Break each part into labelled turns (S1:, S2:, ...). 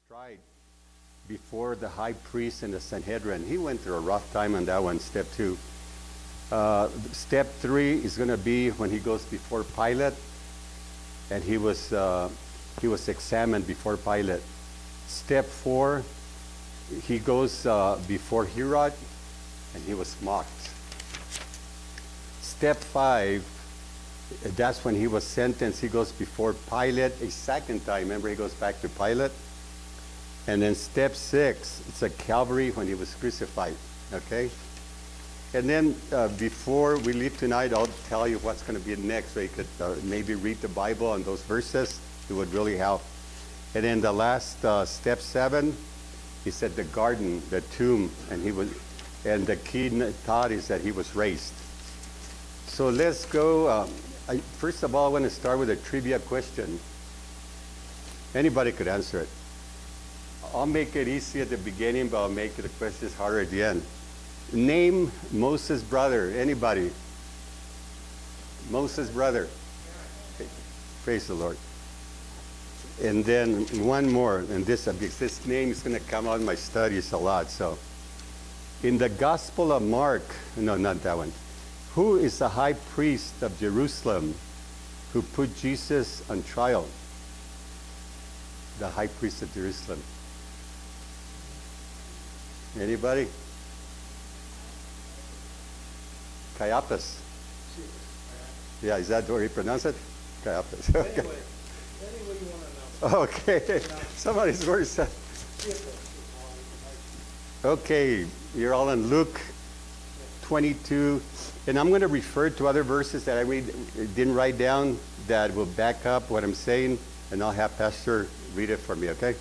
S1: tried before the high priest and the Sanhedrin. He went through a rough time on that one, step 2. Step 3 is going to be when he goes before Pilate, and he was examined before Pilate. Step 4, he goes before Herod, and he was mocked. Step 5, that's when he was sentenced. He goes before Pilate a second time. Remember, he goes back to Pilate. And then step 6, it's at Calvary when he was crucified, okay? And then before we leave tonight, I'll tell you what's going to be next, so you could maybe read the Bible on those verses. It would really help. And then the last step 7, he said the garden, the tomb, and the key thought is that he was raised. So let's go. First of all, I want to start with a trivia question. Anybody could answer it. I'll make it easy at the beginning, but I'll make the questions harder at the end. Name Moses' brother. Anybody? Moses' brother. Okay. Praise the Lord. And then one more, and this name is going to come out in my studies a lot. So, in the Gospel of Mark, no, not that one. Who is the high priest of Jerusalem who put Jesus on trial? The high priest of Jerusalem. Anybody? Caiaphas. Yeah, is that the way you pronounce it? Caiaphas. Okay.
S2: Anyway, you want to know.
S1: Okay. Somebody's worse. Okay, you're all in Luke 22. And I'm going to refer to other verses that I didn't write down that will back up what I'm saying, and I'll have Pastor read it for me, okay?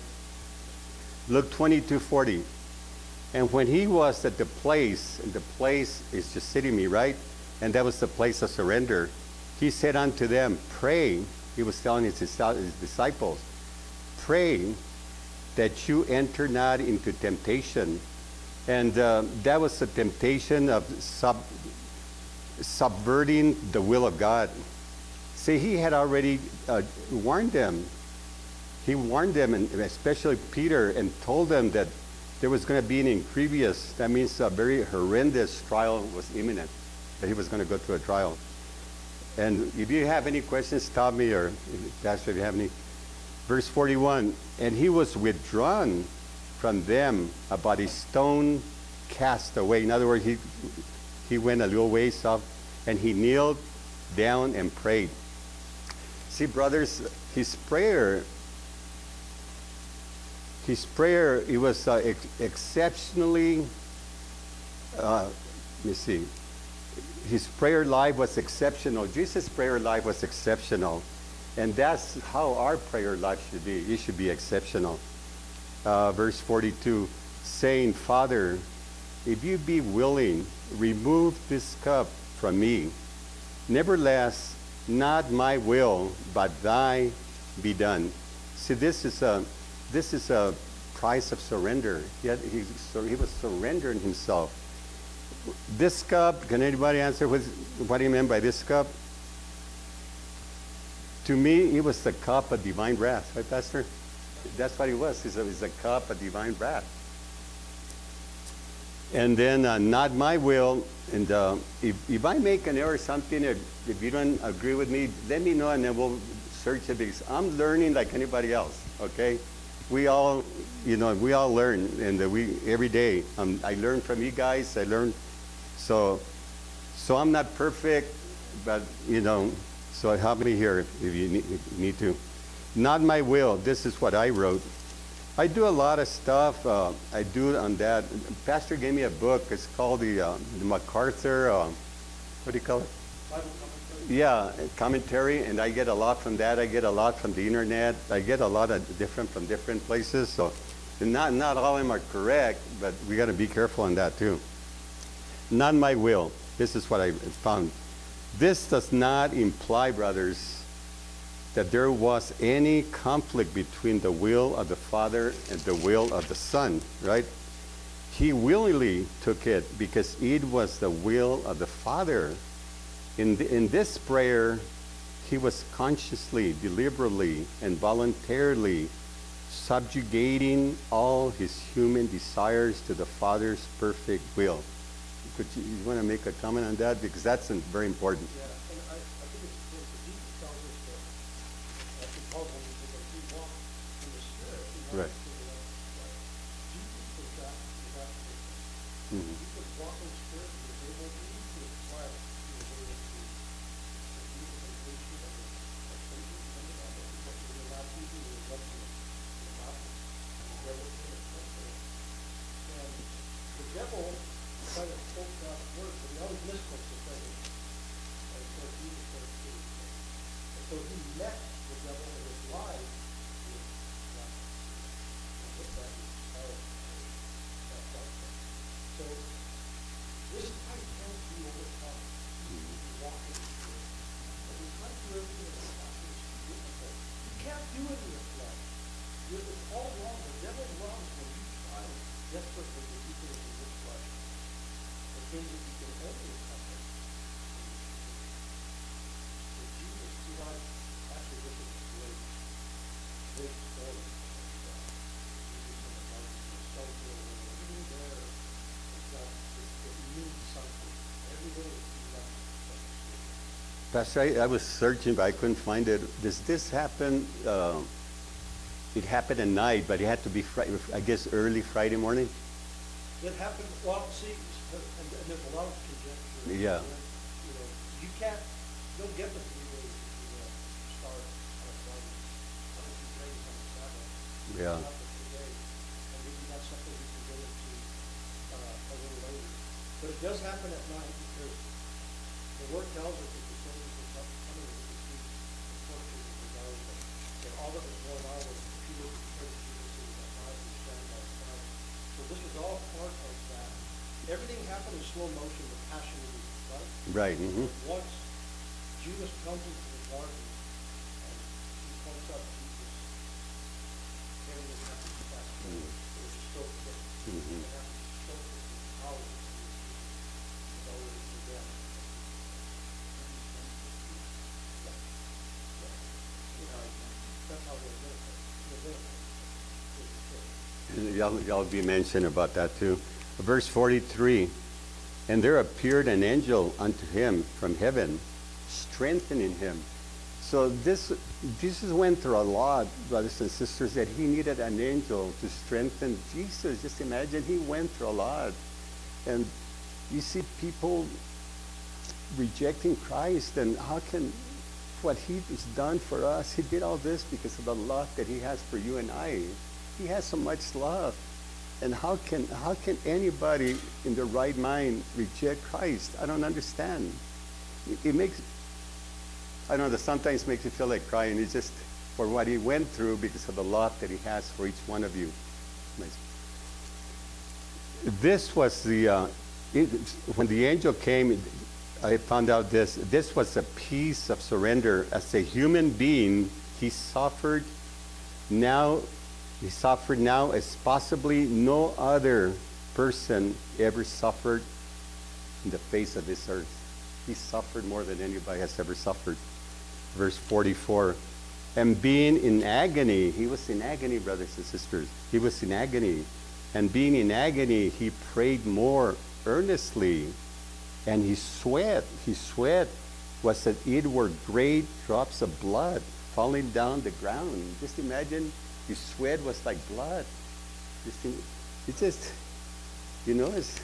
S1: Luke 22:40. And when he was at the place, and the place is just sitting me, right? And that was the place of surrender. He said unto them, pray. He was telling his disciples, pray that you enter not into temptation. And that was the temptation of subverting the will of God. See, he had already warned them. He warned them, and especially Peter, and told them that there was going to be an incurious, that means a very horrendous trial was imminent, that he was going to go through a trial. And if you have any questions, stop me, or Pastor, if you have any. Verse 41, and he was withdrawn from them about a stone cast away. In other words, he went a little ways off, and he kneeled down and prayed. See, brothers, his prayer, it was exceptionally, let me see, his prayer life was exceptional. Jesus' prayer life was exceptional. And that's how our prayer life should be. It should be exceptional. Verse 42, saying, Father, if you be willing, remove this cup from me. Nevertheless, not my will, but thy be done. See, this is a price of surrender. He was surrendering himself. This cup, can anybody answer what do you mean by this cup? To me, it was the cup of divine wrath, right, Pastor? That's what it was. It's a cup of divine wrath. And then, not my will. And if I make an error or something, if you don't agree with me, let me know, and then we'll search it, because I'm learning like anybody else, okay? We all learn, and every day. I learn from you guys. I learn. So I'm not perfect, but, so help me here if you need to. Not my will. This is what I wrote. I do a lot of stuff. I do on that. Pastor gave me a book. It's called the MacArthur, what do you call it?
S2: Bible commentary.
S1: Yeah, commentary, and I get a lot from that. I get a lot from the internet. I get a lot of from different places. So not all of them are correct, but we got to be careful on that too. Not my will. This is what I found. This does not imply, brothers, that there was any conflict between the will of the Father and the will of the Son, right? He willingly took it because it was the will of the Father. In this prayer, he was consciously, deliberately, and voluntarily subjugating all his human desires to the Father's perfect will. You want to make a comment on that? Because that's very important.
S2: Yeah, and I think it's important that Jesus tells us that, actually Paul told us that we walk in the Spirit, we walk
S1: Right.
S2: in the flesh. Jesus was that person.
S1: Mhm.
S2: He could walk in the Spirit, he was able to eat his flesh, he was able to do the temptation of Satan, remember that? What he was allowed to do, he was left in the mountain, and the devil came and tempted him. And the devil kind of spoke God's word, but he always misquotes the thing. And so Jesus started to do his thing. And so he met the devil in his life with God. And with that, he inspired that darkness. So this fight can't be overcome. You walk in the Spirit. But we try to do everything in the flesh. It's too difficult. You can't do it in your flesh. It's all wrong. The devil runs when you try desperately to do things in your flesh. The things that you can only accomplish. So Jesus, you know, actually this is a great story. Jesus in the garden was so good. Even there, it means something. Every day he left something.
S1: Pastor, I was searching, but I couldn't find it. Does this happen? It happened at night, but it had to be, I guess, early Friday morning?
S2: It happened, well, see, and there's a lot of conjecture.
S1: Yeah.
S2: You know, you can't, you'll get the 3 days if you start on a Friday. Why don't you raise on the Sabbath?
S1: Yeah.
S2: Not the 3 days. And maybe that's something we can get into a little later. But it does happen at night because the word tells us that the soldiers were coming with the sea, the torches and the guards, and all that was going on was Peter betrayed Jesus and that night and stand by his side. So this was all part of that. Everything happened in slow motion, the passion of Jesus, right?
S1: Right. Mm-hmm.
S2: Once Judas comes into the garden and he points out Jesus, everything happens fast. It was so quick.
S1: Mm-hmm.
S2: It happened so quickly. How was already condemned. That's how they're identified.
S1: Y'all be mentioned about that too. Verse 43, and there appeared an angel unto him from heaven, strengthening him. So Jesus went through a lot, brothers and sisters, that he needed an angel to strengthen Jesus. Just imagine, he went through a lot. And you see people rejecting Christ, and how can what he has done for us, he did all this because of the love that he has for you and I. He has so much love. And how can anybody in their right mind reject Christ? I don't understand. It makes, I don't know, sometimes makes me feel like crying. It's just for what he went through because of the love that he has for each one of you. This was the, when the angel came, I found out this was a piece of surrender. As a human being, he suffered now as possibly no other person ever suffered in the face of this earth. He suffered more than anybody has ever suffered. Verse 44, and being in agony, he was in agony, brothers and sisters. He was in agony. And being in agony, he prayed more earnestly. And his sweat was that it were great drops of blood falling down the ground. Just imagine, his sweat was like blood. It's just, you know, it's,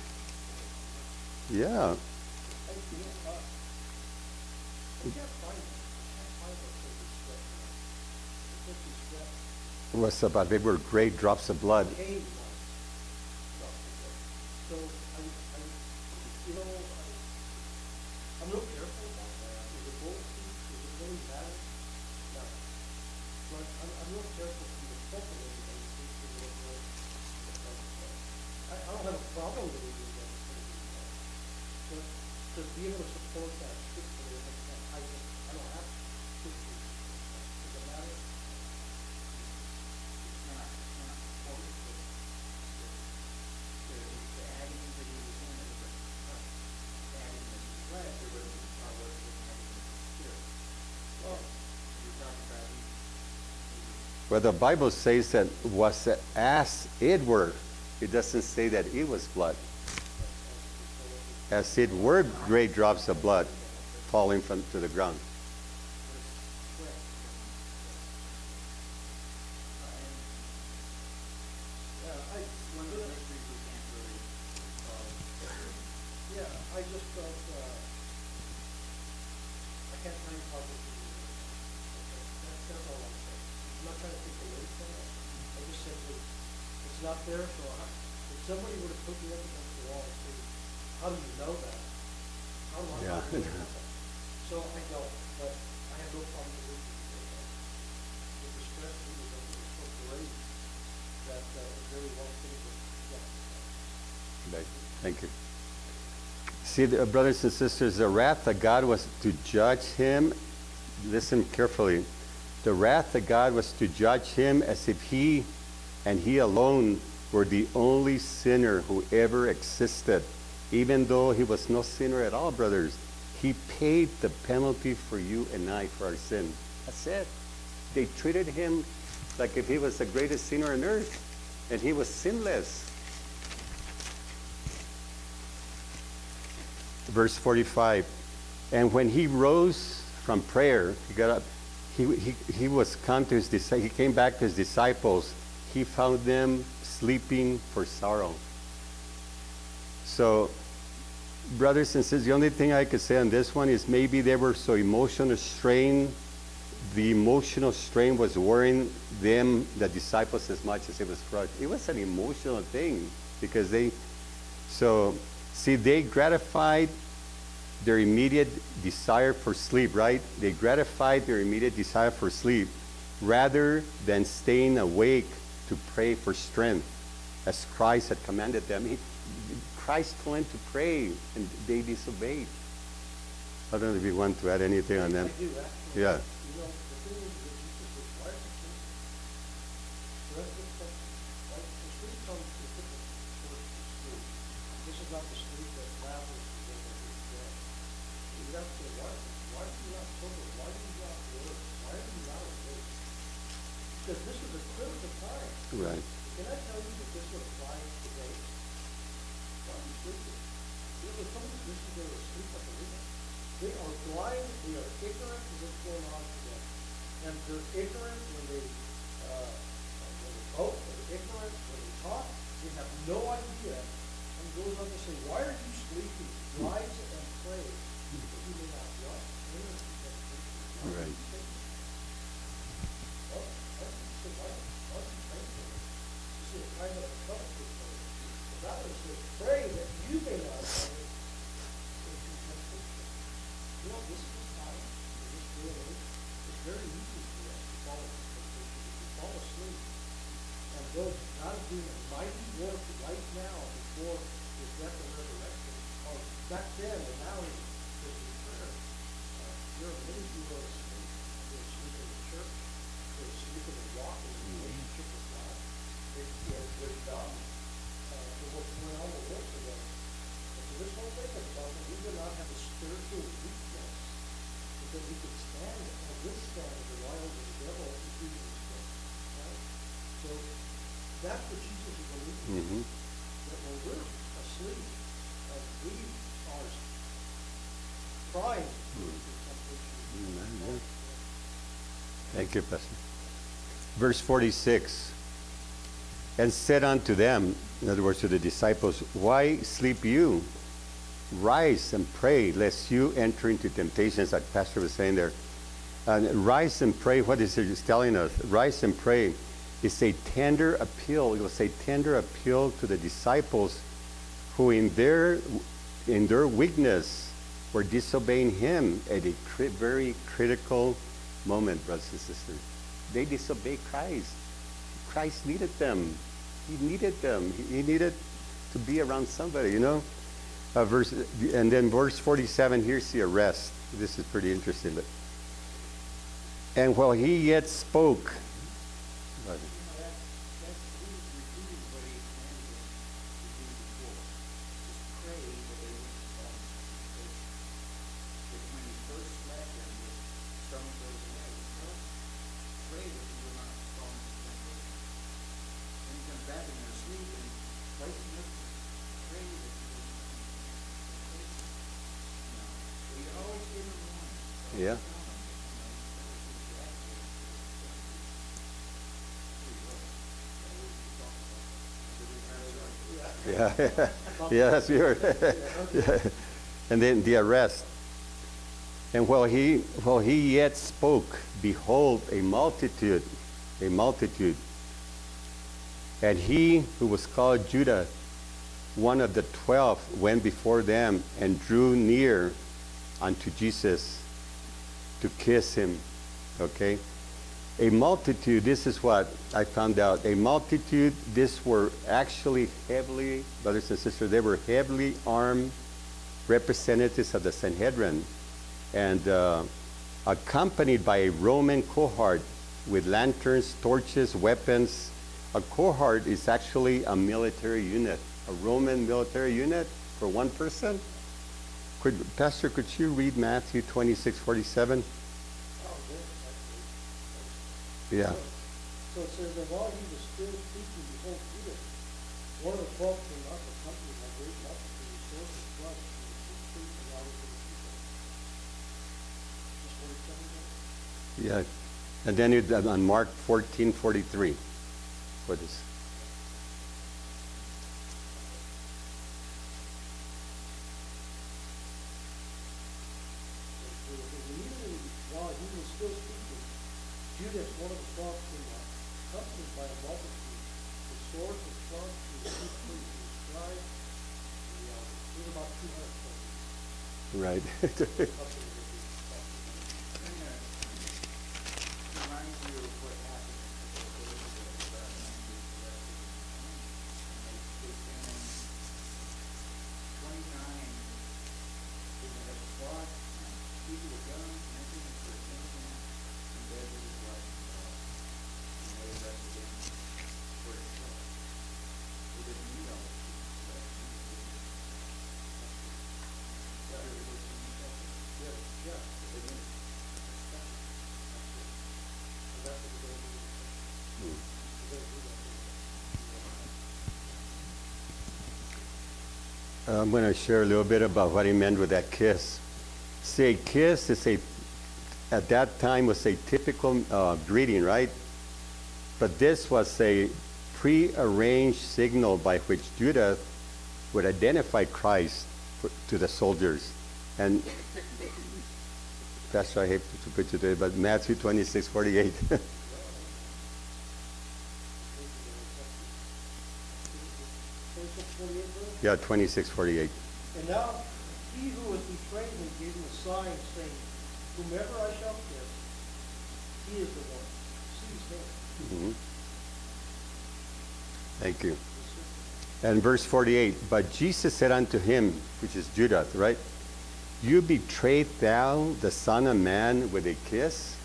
S1: yeah. It was about, they were great drops of blood.
S2: So, you know, I'm real careful about that. Is it bulletproof? Does it really matter? No. But I'm real careful to be spoken of and I don't have a problem with it. But to be able to support that scripturally, I don't have to. Does it matter?
S1: Well, the Bible says that was as it were. It doesn't say that it was blood. As it were great drops of blood falling from to the ground.
S2: I just don't, I can't find positive. That's all I'm saying. I'm not trying to take away from it. I just simply, it's not there, so if somebody were to put me up against the wall and say, how do you know that? How do I know that? So I don't, but I have no problem with it. With the stress that was so great that it very well fitted with,
S1: Right. Thank you. See, brothers and sisters, the wrath of God was to judge him. Listen carefully. The wrath of God was to judge him as if he and he alone were the only sinner who ever existed. Even though he was no sinner at all, brothers. He paid the penalty for you and I for our sin. That's it. They treated him like if he was the greatest sinner on earth. And he was sinless. Verse 45, and when he rose from prayer, he got up, he was come to his he came back to his disciples. He found them sleeping for sorrow. So, brothers and sisters, the only thing I could say on this one is maybe they were so emotional strain. The emotional strain was worrying them, the disciples, as much as it was for us. It was an emotional thing because they gratified their immediate desire for sleep, right? They gratified their immediate desire for sleep rather than staying awake to pray for strength as Christ had commanded them. Christ told them to pray and they disobeyed. I don't know if you want to add anything on that.
S2: I do, actually.
S1: Yeah.
S2: You know, the thing is that Jesus requires us to sleep. The sleep comes to different sources of sleep. This is not the sleep that Lazarus was in when he was dead. You have to say, why are you not sober? Why are you not alert? Why are you not awake? Because this is a critical time.
S1: Right.
S2: Can I tell you that this would apply today? Why are you sleeping? You know, there's some Christians that are asleep at the window. They are blind, they are ignorant to what's going on today. And they're ignorant when they vote, they're ignorant when they talk, they have no idea. And goes on to say, why are you sleeping? Rise and pray, that you may not what?
S1: Right.
S2: Well, I don't say, why are you praying for them? This is a time of trouble for them. The Bible says, pray that you may not have it. You know, this is the time, in this day and age, it's very easy for us to fall asleep. To fall asleep. And though God is doing a mighty work right now before his death and resurrection, or back then and now is in prayer, there are many who are asleep. They're asleep in the church. They're asleep in the walk in the relationship with God. They're dumb for what's going on in the world today. And so this whole thing is about that we do not have a spiritual weakness because we can stand and withstand the wiles of the devil if we do this thing. Right? So that's what Jesus is alluding to. That when we're asleep and we are trying to temptation.
S1: Thank you, Pastor. Verse 46, and said unto them, in other words to the disciples, why sleep you? Rise and pray, lest you enter into temptations, like Pastor was saying there. And rise and pray, what is it he's telling us? Rise and pray. It's a tender appeal. It was a tender appeal to the disciples who in their weakness were disobeying him at a very critical moment, brothers and sisters. They disobeyed Christ. Christ needed them. He needed them. He needed to be around somebody, you know. And then verse 47, here's the arrest. This is pretty interesting. But, and while he yet spoke, Yeah. Yeah, yeah, that's weird. Yeah. And then the arrest. And while he yet spoke, behold, a multitude. And he who was called Judah, one of the 12, went before them and drew near unto Jesus to kiss him. Okay? A multitude, this is what I found out. A multitude, these were actually heavily, brothers and sisters, they were heavily armed representatives of the Sanhedrin, and accompanied by a Roman cohort with lanterns, torches, weapons. A cohort is actually a military unit, a Roman military unit for one person. Pastor, could you read Matthew 26:47? Yeah.
S2: So it says, and while he was still speaking, behold, Judas, one of the 12 came up, accompanied by great multitude, with swords and clubs, and the chief priests and elders of the people. Just 47 there?
S1: Yeah. And then on Mark 14:43. What is?
S2: Immediately while he was still speaking, Judas, one of the 12, came up, accompanied by a multitude, with swords and clubs, and the chief priests and the scribes and the elders. There's about 200 soldiers.
S1: Right.
S3: Reminds you of what happened a couple of days ago about they came in 29 who had fought people with guns and everything for innocent and dead with his life involved. And they arrested him for himself. They didn't need all this people, so that's
S2: Yeah.
S3: they didn't.
S1: I'm going to share a little bit about what he meant with that kiss. See, a kiss is at that time was a typical greeting, right? But this was a pre-arranged signal by which Judah would identify Christ to the soldiers. And Pastor, I hate to put you there, but Matthew 26:48. Yeah, 26:48.
S2: And now he who was betrayed him gave him a sign, saying, whomever I shall kiss, he is the one. Seize him.
S1: Mm-hmm. Thank you. And verse 48, but Jesus said unto him, which is Judah, right? You betrayed thou the Son of Man with a kiss?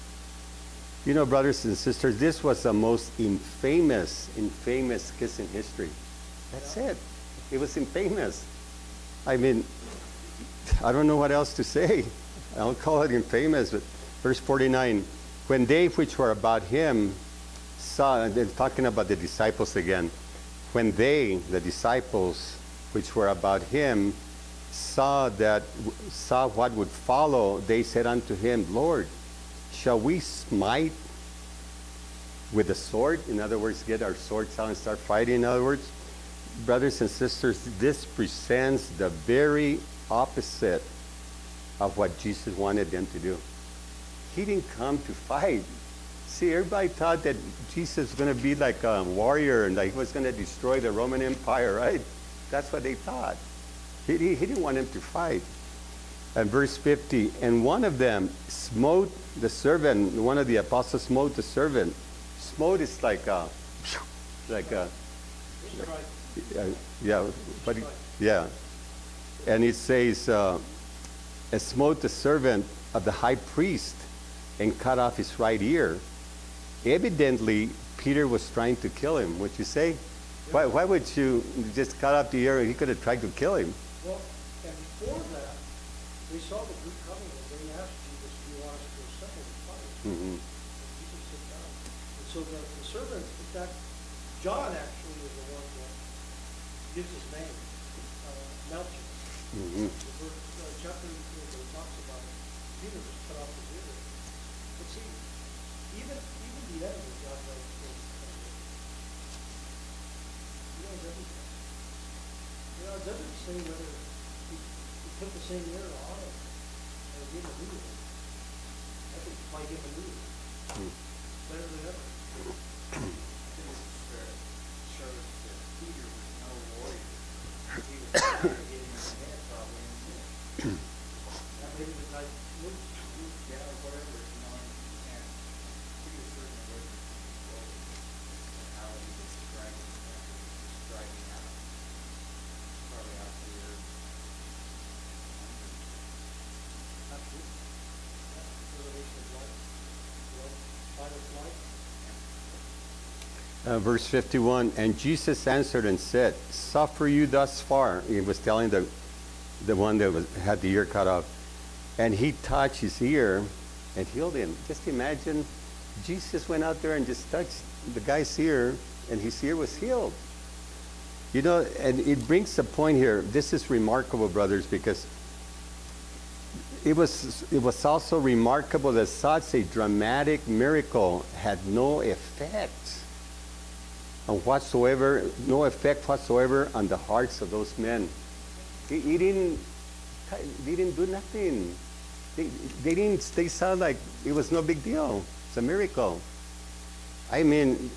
S1: You know, brothers and sisters, this was the most infamous kiss in history. That's it. It was infamous. I mean, I don't know what else to say. I'll call it infamous. But verse 49, when they which were about him saw, and they're talking about the disciples again, when they, the disciples which were about him, saw what would follow, they said unto him, Lord, shall we smite with the sword? In other words, get our swords out and start fighting, in other words. Brothers and sisters, this presents the very opposite of what Jesus wanted them to do. He didn't come to fight. See, everybody thought that Jesus was going to be like a warrior and that he was going to destroy the Roman Empire, right? That's what they thought. He didn't want them to fight. And verse 50, and one of them smote the servant, one of the apostles smote the servant. Smote is like a yeah, but yeah. And it says, and smote the servant of the high priest and cut off his right ear. Evidently, Peter was trying to kill him. Would you say? Why would you just cut off the ear? He could have tried to kill him.
S2: Well, and before that, they saw the group coming and they asked Jesus, do you want us to assemble and fight?
S1: Mm-hmm.
S2: And Jesus said no. And so the servant, in fact, John actually is the one that gives his name, Melchizedek.
S1: Mm-hmm.
S2: The chapter where it talks about it. Peter was cut off the river. But see, even the enemy got right in. He knows everything. You know, it doesn't say whether he put the same mirror on it or gave him a new one. I think he might give him a new one. Better than ever.
S3: I think this is fair. It shows that Peter was no warrior. He was trying to get him in the head probably in the head.
S2: That maybe the night Luke.
S3: Yeah, or whatever, you know, and Peter certainly wasn't controlled in how he was striking out. Probably out there.
S2: Absolutely. Yeah. Revelation of light. Well, fight or flight.
S1: Verse 51, and Jesus answered and said, suffer you thus far. He was telling the one that had the ear cut off. And he touched his ear and healed him. Just imagine, Jesus went out there and just touched the guy's ear, and his ear was healed. You know, and it brings a point here. This is remarkable, brothers, because it was also remarkable that such a dramatic miracle had no effect whatsoever on the hearts of those men. He didn't do nothing. They sound like it was no big deal. It's a miracle. I mean,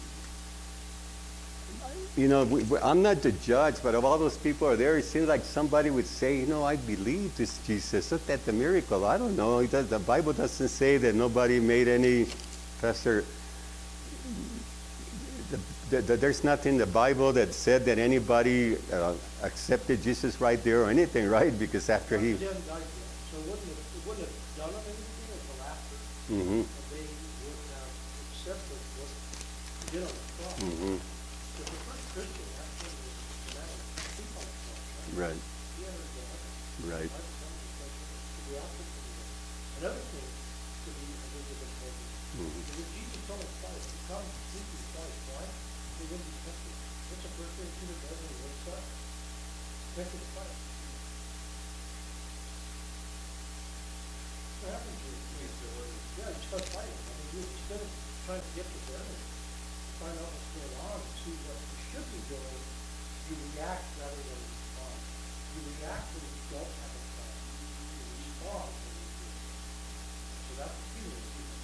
S1: you know, I'm not the judge, but of all those people are there, it seems like somebody would say, you know, I believe this Jesus. Look at the miracle. I don't know. The Bible doesn't say that nobody made any, Pastor. There's nothing in the Bible that said that anybody accepted Jesus right there or anything, right? Because after he...
S2: So it wouldn't have done them anything until after.
S1: Mm-hmm.
S2: And they would have accepted what he did on the cross.
S1: Mm-hmm.
S2: So the first Christian actually was the man who sleep on the cross, right?
S1: Right.
S2: He entered the heaven.
S1: Right.
S2: To be after another thing to be Elizabeth Morgan.
S1: Mm-hmm.
S2: Because Jesus told us twice, he comes to seek you twice. Why? They wouldn't be tempted. What's the first thing Peter does when he wakes up? Tempted to fight. What happens to you? Yeah, you start fighting. I mean, you instead of trying to get to the enemy, find out what's going on, see what you should be doing, you react rather than respond. You react when you don't have a plan. You respond when you do. So that's what Peter was doing.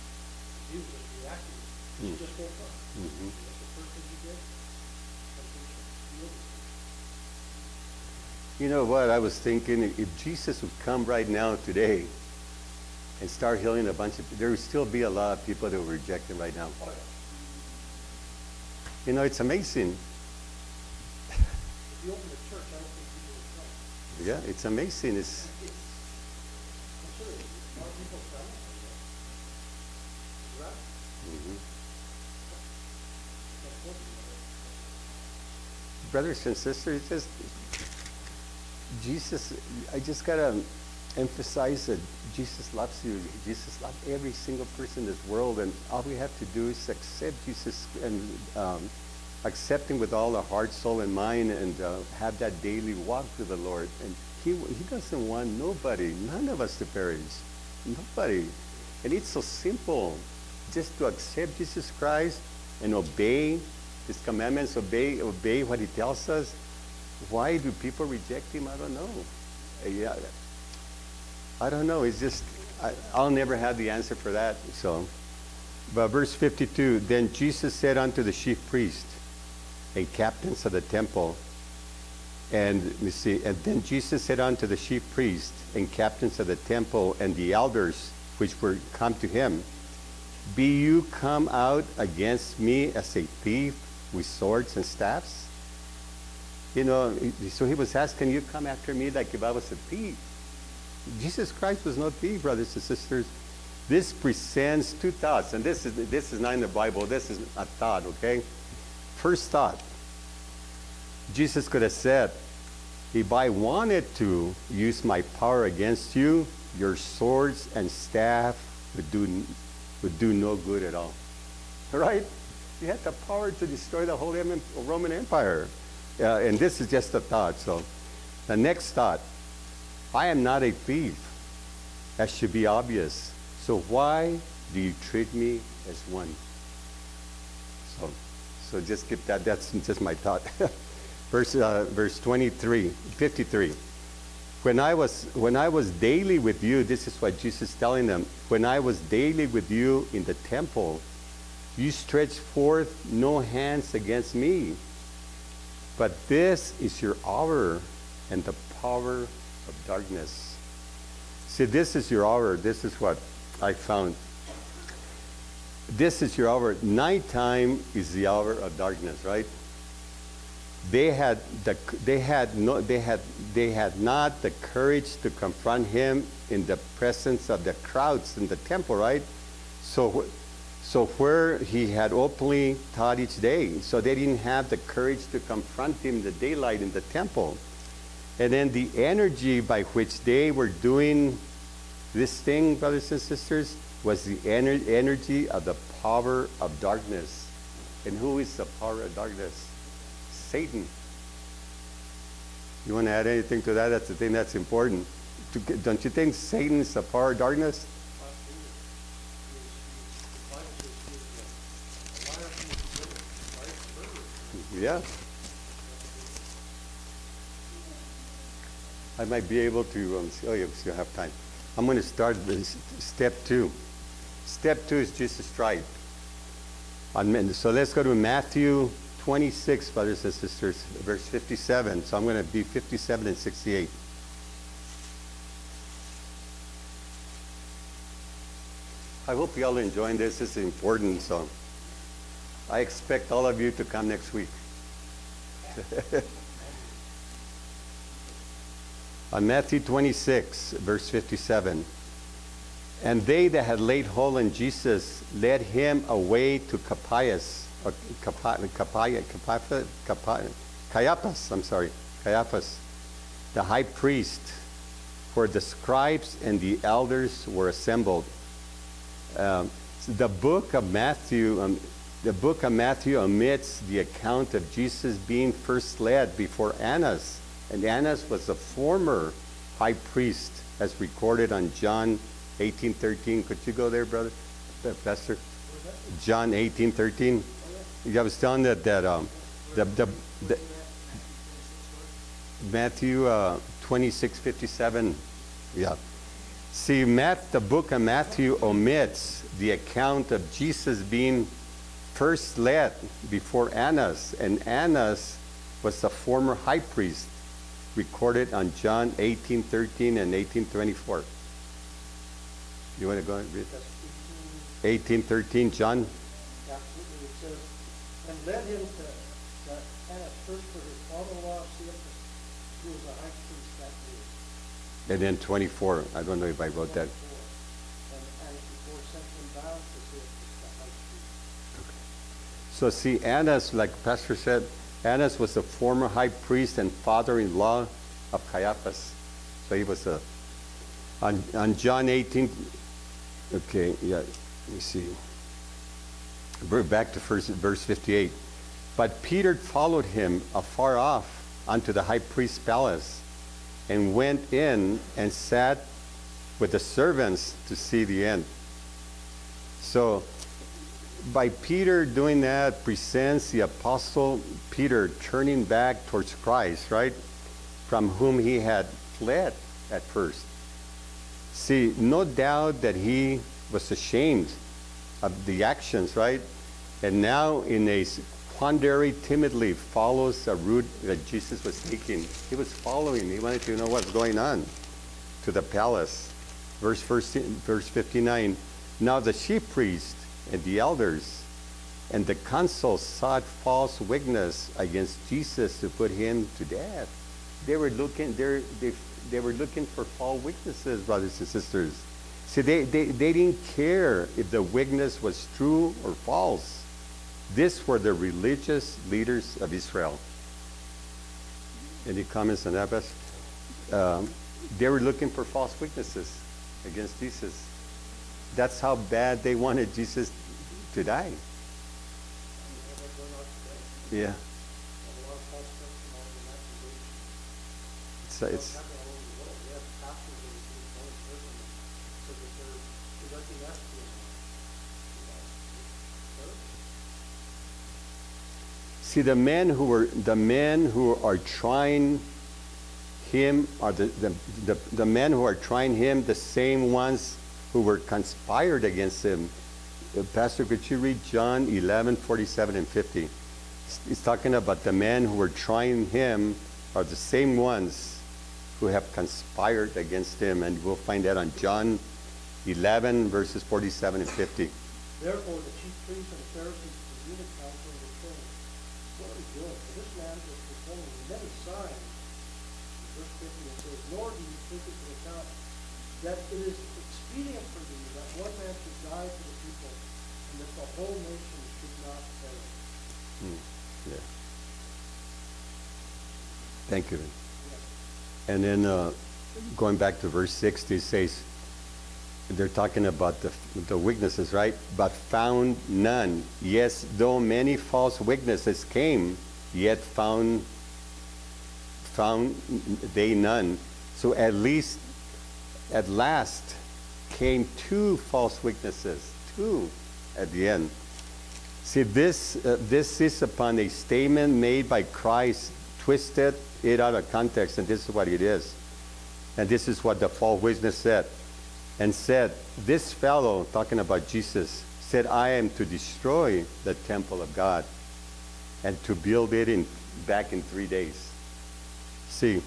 S2: He was just reacting. He just woke up.
S1: Mm-hmm.
S2: That's the first thing he did. Temptation. Healed it.
S1: You know what? I was thinking, if Jesus would come right now today and start healing a bunch of people, there would still be a lot of people that would reject him right now.
S2: Oh, yeah.
S1: You know, it's amazing.
S2: If you open the church, I don't think people would come.
S1: Yeah, it's amazing. It's
S2: I'm serious. A lot of people tell me. Right?
S1: mhm.
S2: That's what you know.
S1: Brothers and sisters, it's just Jesus. I just gotta emphasize that Jesus loves you. Jesus loves every single person in this world, and all we have to do is accept Jesus and accept Him with all our heart, soul, and mind, and have that daily walk with the Lord. And He doesn't want nobody, none of us to perish. Nobody. And it's so simple, just to accept Jesus Christ and obey His commandments, obey what He tells us. Why do people reject Him? I don't know. Yeah, I don't know. It's just, I'll never have the answer for that. So, but verse 52, then Jesus said unto the chief priest and captains of the temple, and you see, and then Jesus said unto the chief priest and captains of the temple and the elders which were come to him, be you come out against me as a thief with swords and staffs? You know, so he was asking, you come after me like if I was a thief. Jesus Christ was no thief, brothers and sisters. This presents two thoughts, and this is not in the Bible. This is a thought, okay? First thought, Jesus could have said, if I wanted to use my power against you, your swords and staff would do no good at all. Right? He had the power to destroy the whole Roman Empire. And this is just a thought. So the next thought, I am not a thief. That should be obvious. So why do you treat me as one? So just get that. That's just my thought. Verse 23, 53. When I was daily with you, this is what Jesus is telling them. When I was daily with you in the temple, you stretched forth no hands against me. But this is your hour and the power of darkness. See, this is your hour. This is what I found. This is your hour. Nighttime is the hour of darkness, right? They had not the courage to confront him in the presence of the crowds in the temple, right? So where he had openly taught each day, so they didn't have the courage to confront him in the daylight in the temple. And then the energy by which they were doing this thing, brothers and sisters, was the energy of the power of darkness. And who is the power of darkness? Satan. You want to add anything to that? That's the thing that's important. Don't you think Satan is the power of darkness? Yeah. I might be able to, oh, you still have time. I'm going to start with step 2. Step 2 is Jesus' strike. So let's go to Matthew 26, brothers and sisters, verse 57. So I'm going to be 57 and 68. I hope you all are enjoying this. This is important. So I expect all of you to come next week. On Matthew 26, verse 57. And they that had laid hold on Jesus led him away to Caiaphas, the high priest, where the scribes and the elders were assembled. The book of Matthew omits the account of Jesus being first led before Annas. And Annas was a former high priest, as recorded on John 18:13. Could you go there, brother, Pastor? John 18:13. I was telling that the Matthew 26:57. Yeah. See, the book of Matthew omits the account of Jesus being first led before Annas, and Annas was the former high priest, recorded on John 18:13 and 18:24. You want to go and read that? 18:13, John.
S2: Absolutely. It says, and led him to Annas first for his father-in-law, Caiaphas, who was a high priest that year.
S1: And then 24. I don't know if I wrote that.
S2: And before sent him down to Caiaphas, the high priest.
S1: Okay. So see, Annas, like Pastor said, Annas was a former high priest and father-in-law of Caiaphas. So he was on John 18. Okay, yeah, let me see. We're back to verse 58. But Peter followed him afar off unto the high priest's palace, and went in and sat with the servants to see the end. So by Peter doing that presents the apostle Peter turning back towards Christ, right? From whom he had fled at first. See, no doubt that he was ashamed of the actions, right? And now in a quandary timidly follows a route that Jesus was taking. He was following. He wanted to know what's going on to the palace. Verse 59. Now the chief priest and the elders and the council sought false witness against Jesus to put him to death. They were looking for false witnesses, brothers and sisters. See, they didn't care if the witness was true or false. These were the religious leaders of Israel. Any comments on that, Bess? They were looking for false witnesses against Jesus. That's how bad they wanted Jesus to die. Yeah. It's See, the men who are trying him are the men who are trying him, the same ones who were conspired against him. Pastor, could you read John 11:47 and 50? He's talking about the men who were trying him are the same ones who have conspired against him, and we'll find that on John 11 verses 47 and 50.
S2: Therefore the chief priests and the Pharisees convened a council and were saying, what are we doing? For this man is performing many signs. In verse 50 it says, nor do you take into account that it is expedient for thee that one man should die for the people, and that the whole nation should not perish.
S1: Yeah. Thank you.
S2: Yes.
S1: And then going back to verse 60, it says, they're talking about the witnesses, right? But found none. Yes, though many false witnesses came, yet found they none. So at last came two false witnesses, two at the end. See, this is upon a statement made by Christ, twisted it out of context, and this is what it is. And this is what the false witness said. And said, this fellow, talking about Jesus, said, I am to destroy the temple of God and to build it back in 3 days. See,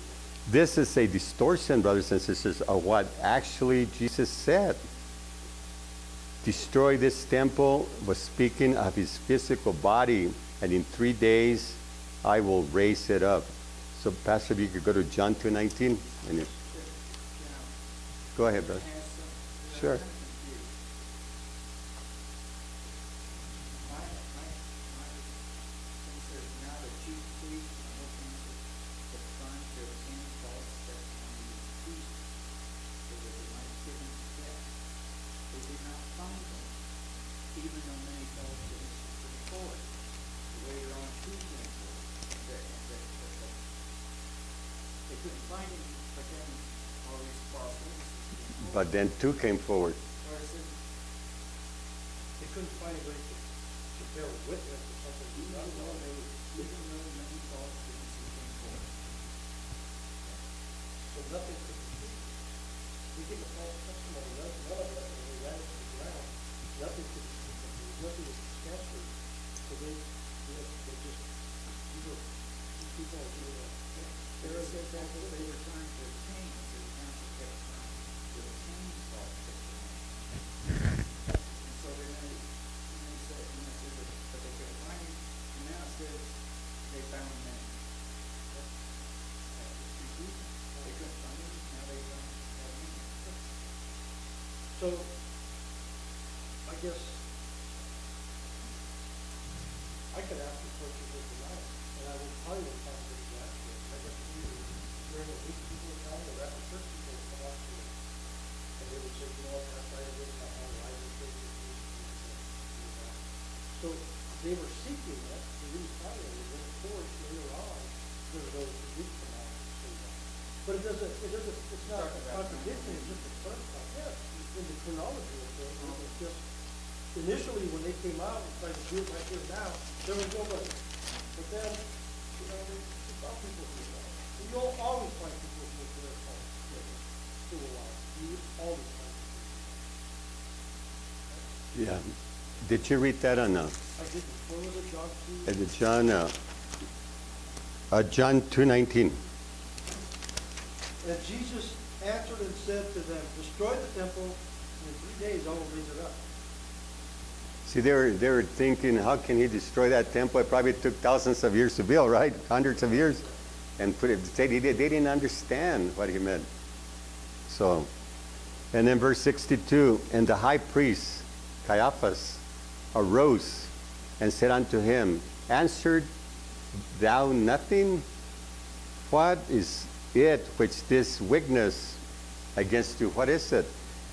S1: this is a distortion, brothers and sisters, of what actually Jesus said. Destroy this temple was speaking of his physical body, and in 3 days I will raise it up. So, Pastor, if you could go to John 2:19. Go ahead, brother. Sure. But then two came forward.
S2: They couldn't find anybody to bear witness to something. So nothing could be true. We give a false testimony. None of that, when they ran it to the ground, nothing could be true. There was nothing to transfer. So they just, these people are doing that.
S3: There was examples they were trying to obtain, so the council kept trying to obtain false testimony. And so they said, but they couldn't find him, and now it says they found many. They couldn't find him, now they found many.
S2: So, I guess, I could ask this question here tonight, and I would probably would find it to ask it. I guess either during the week people would come, or after church people would come up to me, and they would say, you know, I'm trying to get my own life and faith in Jesus. So, they were seeking it, they didn't find it, and then of course, later on, there were those who did come out and say that. But it's not a contradiction, it's just a clarify. Yeah, in the chronology of things, it was just, initially when they came out and tried to do it right here now, there was nobody. But then, they found people who were alive. And you'll always find people who are there who are alive. You always find people.
S1: Yeah. Did you read that on?
S2: I didn't. Where was it, John 2?
S1: John 2:19.
S2: And Jesus answered and said to them, destroy the temple, and in 3 days I will raise it up.
S1: See, they were thinking, how can he destroy that temple? It probably took thousands of years to build, right? Hundreds of years. And they didn't understand what he meant. So, and then verse 62, and the high priest, Caiaphas, arose and said unto him, answered thou nothing? What is it which this witness against you? What is it?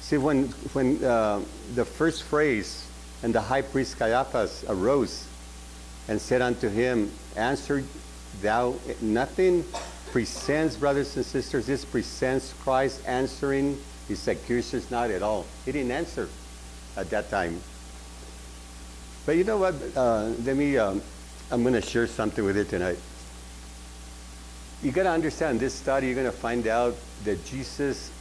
S1: See, when the first phrase, and the high priest Caiaphas arose and said unto him, answered thou nothing? Presents, brothers and sisters, this presents Christ answering his accusers. Not at all. He didn't answer at that time. But you know what? Let me I'm going to share something with you tonight. You got to understand this study, you're going to find out that Jesus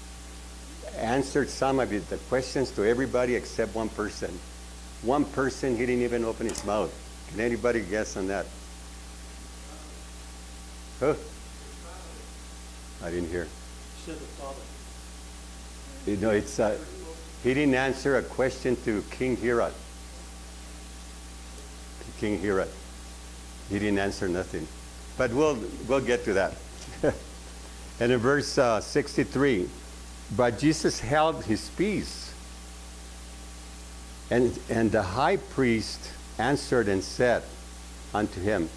S1: answered some of the questions to everybody except one person. One person, he didn't even open his mouth. Can anybody guess on that? Huh? I didn't hear.
S2: Said the Father.
S1: You know, it's he didn't answer a question to King Herod. King Herod. He didn't answer nothing. But we'll get to that. And in verse 63, but Jesus held his peace. And the high priest answered and said unto him,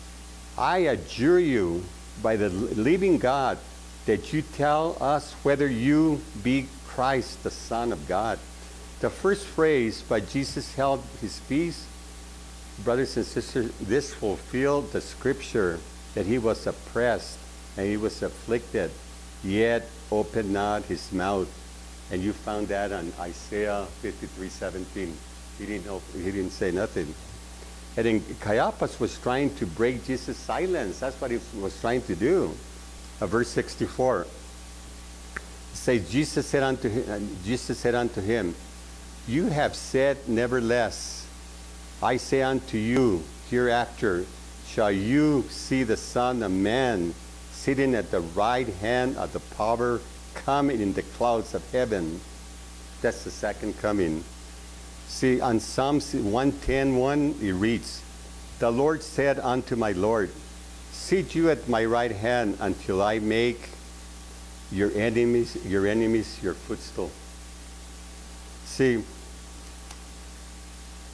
S1: I adjure you by the living God that you tell us whether you be Christ, the Son of God. The first phrase, but Jesus held his peace, brothers and sisters, this fulfilled the scripture that he was oppressed and he was afflicted, yet opened not his mouth. And you found that on Isaiah 53:17. He didn't say nothing. And then Caiaphas was trying to break Jesus' silence. That's what he was trying to do. Verse 64. It says, Jesus said unto him, you have said, nevertheless, I say unto you, hereafter shall you see the Son of Man sitting at the right hand of the power, coming in the clouds of heaven. That's the second coming. See, on Psalms 110:1, it reads, the Lord said unto my Lord, sit you at my right hand until I make your enemies your footstool. See,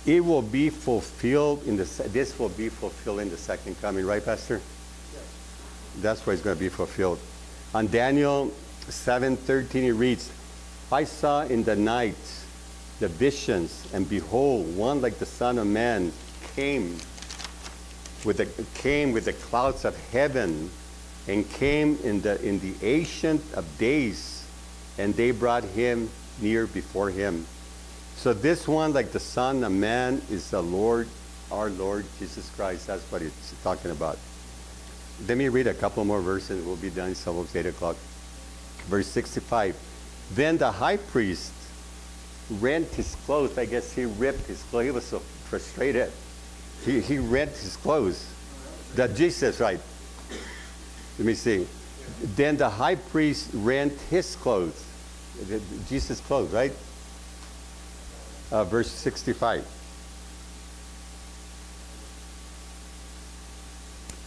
S1: it will be fulfilled this will be fulfilled in the second coming, right, Pastor?
S2: Yes.
S1: That's where it's going to be fulfilled. On Daniel 7:13, it reads, I saw in the night the visions, and behold, one like the Son of Man came with the clouds of heaven, and came in the Ancient of Days, and they brought him near before him. So this one, like the Son of Man, is the Lord, our Lord Jesus Christ. That's what it's talking about. Let me read a couple more verses. We'll be done. It's almost 8 o'clock. Verse 65. Then the high priest rent his clothes. I guess he ripped his clothes. He was so frustrated. He rent his clothes. That Jesus, right? Let me see. Then the high priest rent his clothes. Jesus' clothes, right? Verse 65.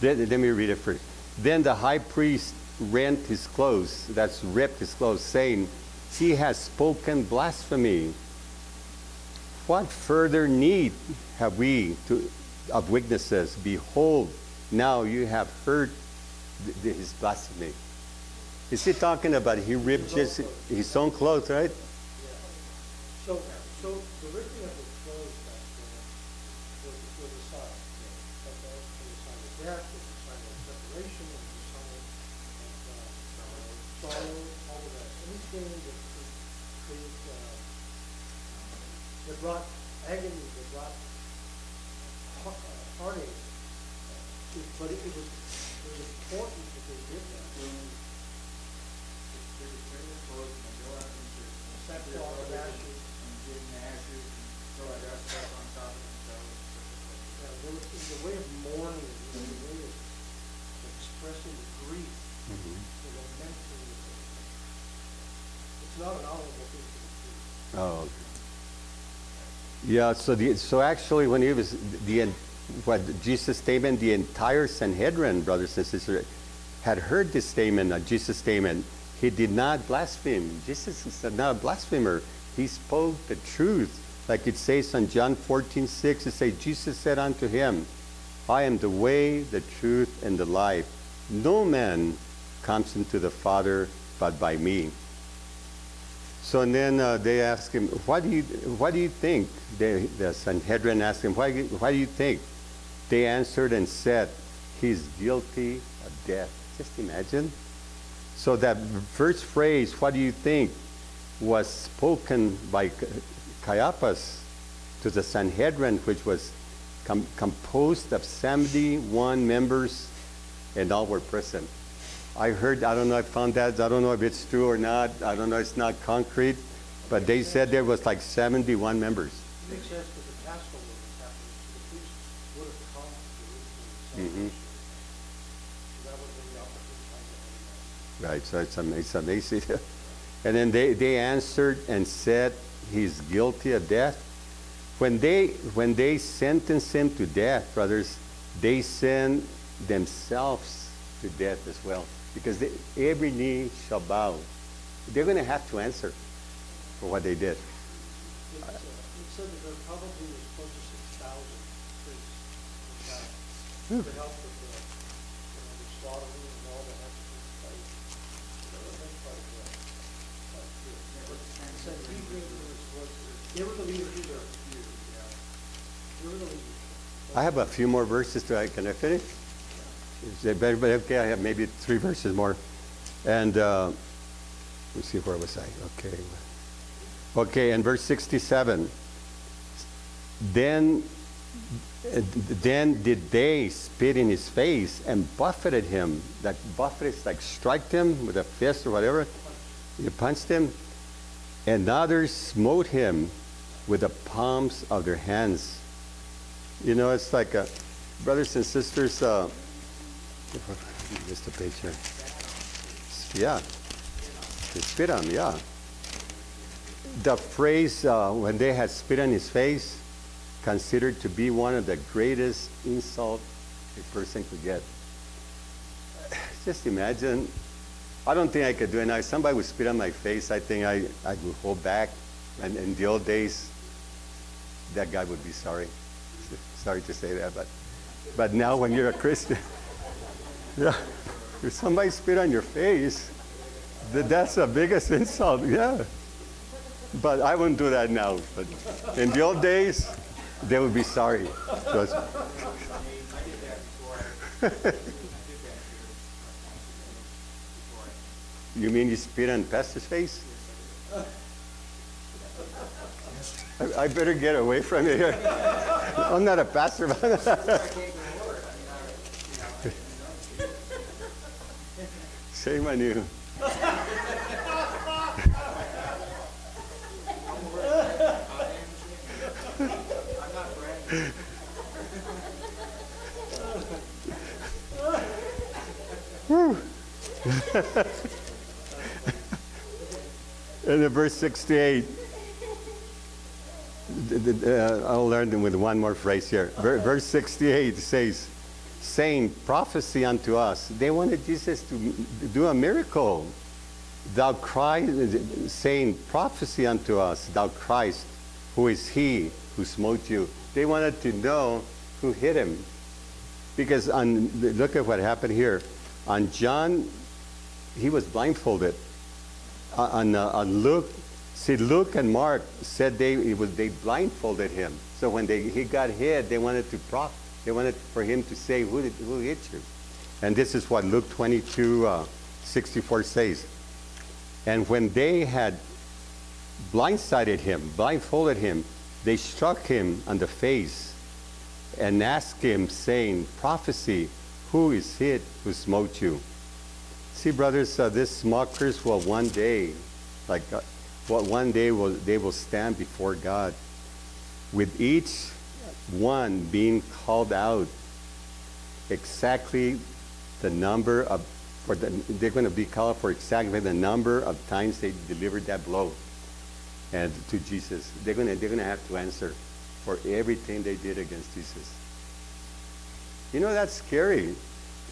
S1: Let me read it first. Then the high priest rent his clothes, that's ripped his clothes, saying, he has spoken blasphemy. What further need have we of witnesses? Behold, now you have heard his blasphemy. Is he talking about he ripped his own clothes, right?
S2: Yeah. So the ripping of the clothes back then was a sign. Okay? It was a sign of death, it was a sign of separation, it was a sign of sorrow, all of that. Anything that could create, that brought agony, that brought heartache. But it was important that they did that.
S3: They would tear their clothes and go out into
S2: Sackcloth and ashes.
S3: and get in the ashes and throw a dust stuff on top of themselves.
S2: Yeah, there was a way of mourning, a way of expressing the grief, the lamenting. It's not an honorable thing to do.
S1: Oh, okay. Yeah, so actually when he was, what Jesus' statement, the entire Sanhedrin, brothers and sisters, had heard this statement, Jesus' statement. He did not blaspheme. Jesus is not a blasphemer. He spoke the truth. Like it says in John 14:6, it says, Jesus said unto him, I am the way, the truth, and the life. No man comes into the Father but by me. So and then they asked him, what do you think? The Sanhedrin asked him, why do you think? They answered and said, he's guilty of death. Just imagine. So that first phrase, what do you think, was spoken by Caiaphas to the Sanhedrin, which was composed of 71 members, and all were present. I heard, I don't know, I found that, I don't know if it's true or not, I don't know, it's not concrete, but they said there was like 71 members.
S2: It makes sense because the Passover was happening, so the priests would have come to Jerusalem. So that would have been the opportune time to hang out.
S1: Right, so it's amazing. And then they answered and said, he's guilty of death. When they sentenced him to death, brothers, they sent themselves to death as well. Because every knee shall bow. They're going to have to answer for what they did.
S2: It said that there probably was close to 6,000 priests in town to help with the slaughtering and all that had to do with fight. That's quite good. Sanhedrin they were the leaders either. They were the leaders.
S1: I have a few more verses. Can I finish? Is it better? Okay, I have maybe 3 verses more. And let me see, where was I? Okay. Okay, in verse 67. Then did they spit in his face and buffeted him. That buffet is like strike him with a fist or whatever. You punched him. And others smote him with the palms of their hands. You know, it's like, brothers and sisters, just a page here. Yeah. They spit on him, yeah. The phrase, when they had spit on his face, considered to be one of the greatest insults a person could get. Just imagine, I don't think I could do it now. If somebody would spit on my face, I think I would hold back. And in the old days, that guy would be sorry. Sorry to say that, but now when you're a Christian, yeah, if somebody spit on your face, that's the biggest insult, yeah. But I wouldn't do that now. But in the old days, they would be sorry. You mean you spit on Pastor's face? I better get away from you here. I'm not a pastor, but shame on you. And in verse 68, I'll learn them with one more phrase here. Verse 68 says, saying, prophecy unto us. They wanted Jesus to do a miracle. Thou Christ, saying, prophecy unto us, thou Christ, who is he who smote you? They wanted to know who hit him. Because look at what happened here. On John, he was blindfolded. On Luke, see, Luke and Mark said they blindfolded him. So when he got hit, they wanted for him to say who hit you. And this is what Luke 22:64 says. And when they had blindfolded him, they struck him on the face and asked him, saying, prophecy, who is it who smote you? See, brothers, these mockers will one day, they will stand before God, with each one being called out exactly the number of, they're going to be called for exactly the number of times they delivered that blow and to Jesus. They're going to have to answer for everything they did against Jesus. You know, that's scary.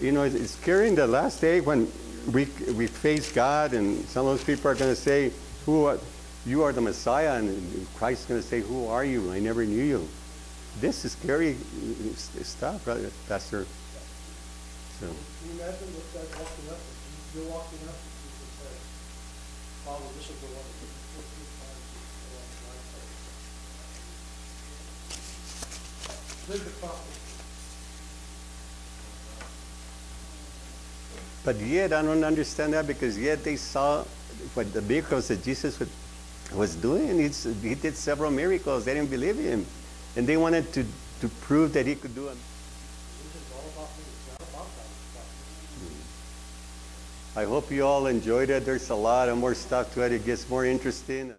S1: You know, it's scary in the last day when we face God, and some of those people are going to say, you are the Messiah, and Christ is going to say, who are you? I never knew you. This is scary stuff, right, Pastor? So.
S2: Can you imagine what that walking up, you're walking up, and Jesus says, Father, this is the one that took me 14 times along the life. Live the prophet.
S1: But yet, I don't understand that, because yet they saw what the miracles that Jesus was doing. He did several miracles. They didn't believe him. And they wanted to prove that he could do it.
S2: Religion's all about me. It's not about God. It's about me.
S1: I hope you all enjoyed it. There's a lot of more stuff to it. It gets more interesting.